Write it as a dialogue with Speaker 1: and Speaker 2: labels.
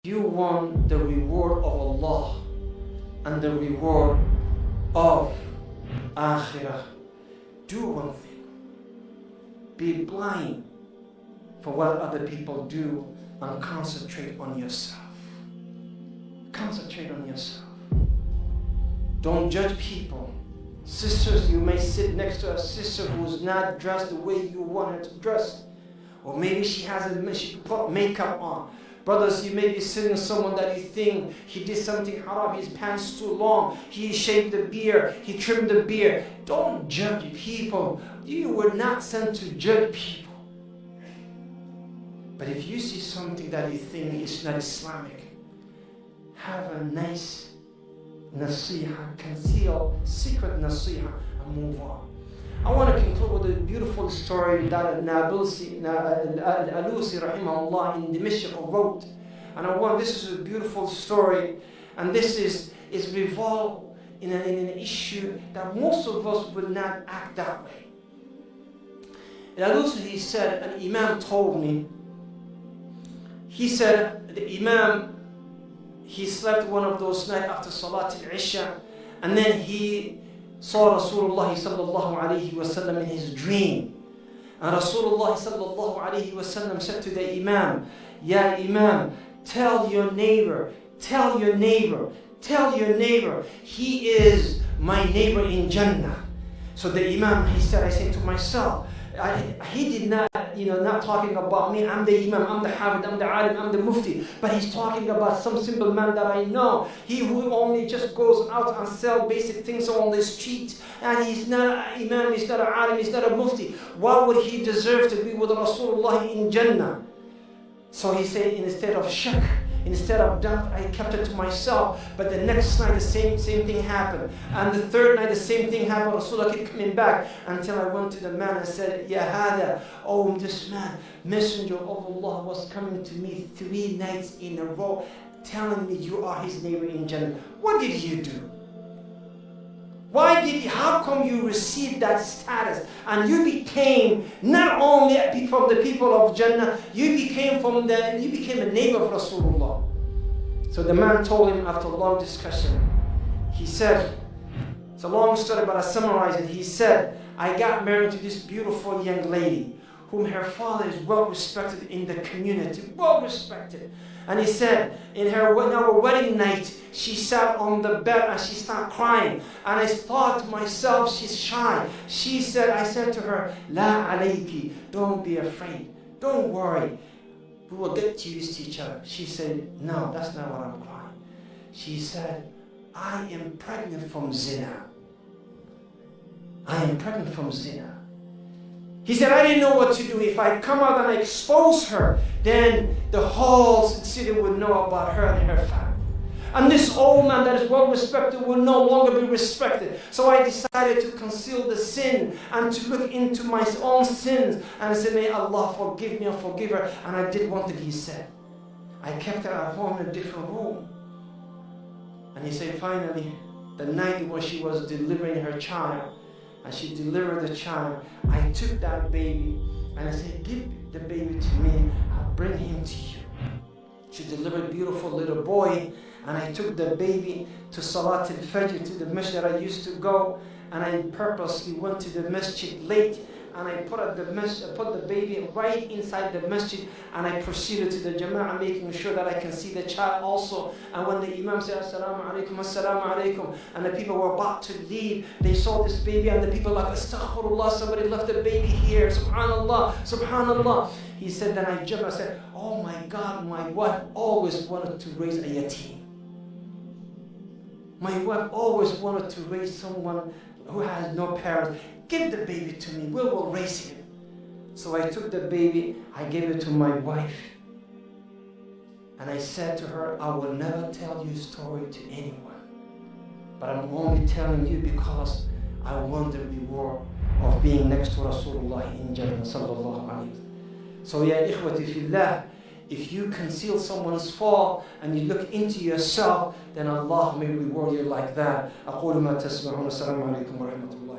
Speaker 1: you want the reward of Allah and the reward of Akhirah, do one thing. Be blind for what other people do and concentrate on yourself. Concentrate on yourself. Don't judge people. Sisters, you may sit next to a sister who's not dressed the way you want her to dress. Or maybe she put makeup on. Brothers, you may be sitting with someone that you think he did something haram, his pants too long, he shaved the beard, he trimmed the beard. Don't judge people. You were not sent to judge people. But if you see something that you think is not Islamic, have a nice nasiha, conceal, secret nasiha, and move on. I want to conclude with a beautiful story that Al-Alusi rahimahullah in Dimashq wrote. And this is a beautiful story, and this is revolved in an issue that most of us would not act that way. Al-Alusi, he said, an Imam told me, he said, the Imam, he slept one of those nights after Salat al-Isha, and then he saw Rasulullah sallallahu alayhi wa sallam in his dream. And Rasulullah sallallahu alayhi wa sallam said to the Imam, Ya Imam, tell your neighbor, he is my neighbor in Jannah. So the Imam, he said, I said to myself, he did not, not talking about me. I'm the Imam, I'm the Hafid, I'm the Alim, I'm the Mufti. But he's talking about some simple man that I know. He who only just goes out and sell basic things on the street. And he's not an Imam, he's not an Alim, he's not a Mufti. What would he deserve to be with Rasulullah in Jannah? So he said, instead of shak, instead of doubt, I kept it to myself. But the next night, the same thing happened. And the third night, the same thing happened. Rasulullah kept coming back until I went to the man and said, Ya hada, oh this man, Messenger of Allah was coming to me 3 nights in a row, telling me you are his neighbor in Jannah. What did you do? How come you received that status and you became not only from the people of Jannah, you became a neighbor of Rasulullah. So the man told him after a long discussion, he said, it's a long story but I summarize it. He said, I got married to this beautiful young lady whom her father is well respected in the community, well respected. And he said, in our wedding night, she sat on the bed and she started crying. And I thought to myself, she's shy. I said to her, La alayki, don't be afraid. Don't worry. We will get used to each other. She said, no, that's not what I'm crying. She said, I am pregnant from zina. I am pregnant from zina. He said, I didn't know what to do. If I come out and I expose her, then the whole city would know about her and her family. And this old man that is well respected will no longer be respected. So I decided to conceal the sin and to look into my own sins. And I said, may Allah forgive me and forgive her. And I did one thing he said. I kept her at home in a different room. And he said, finally, the night when she was delivering her child, and she delivered the child, I took that baby and I said, give the baby to me, I'll bring him to you. She delivered a beautiful little boy, and I took the baby to Salat al-Fajr, to the masjid I used to go, and I purposely went to the masjid late, and I put the baby right inside the masjid, and I proceeded to the jama'ah, making sure that I can see the child also. And when the Imam said, Assalamu alaikum, and the people were about to leave, they saw this baby, and the people were like, Astaghfirullah, somebody left the baby here, Subhanallah, Subhanallah. He said, then I jumped, I said, oh my God, my wife always wanted to raise a yatim. My wife always wanted to raise someone who has no parents. Give the baby to me, we will raise him. So I took the baby, I gave it to my wife. And I said to her, I will never tell your story to anyone. But I'm only telling you because I want the reward of being next to Rasulullah in Jannah sallallahu alayhi wa sallam. So ya ikhwati fillah, if you conceal someone's fault and you look into yourself, then Allah may reward you like that. أقول ما تسمعون. السلام عليكم ورحمة الله.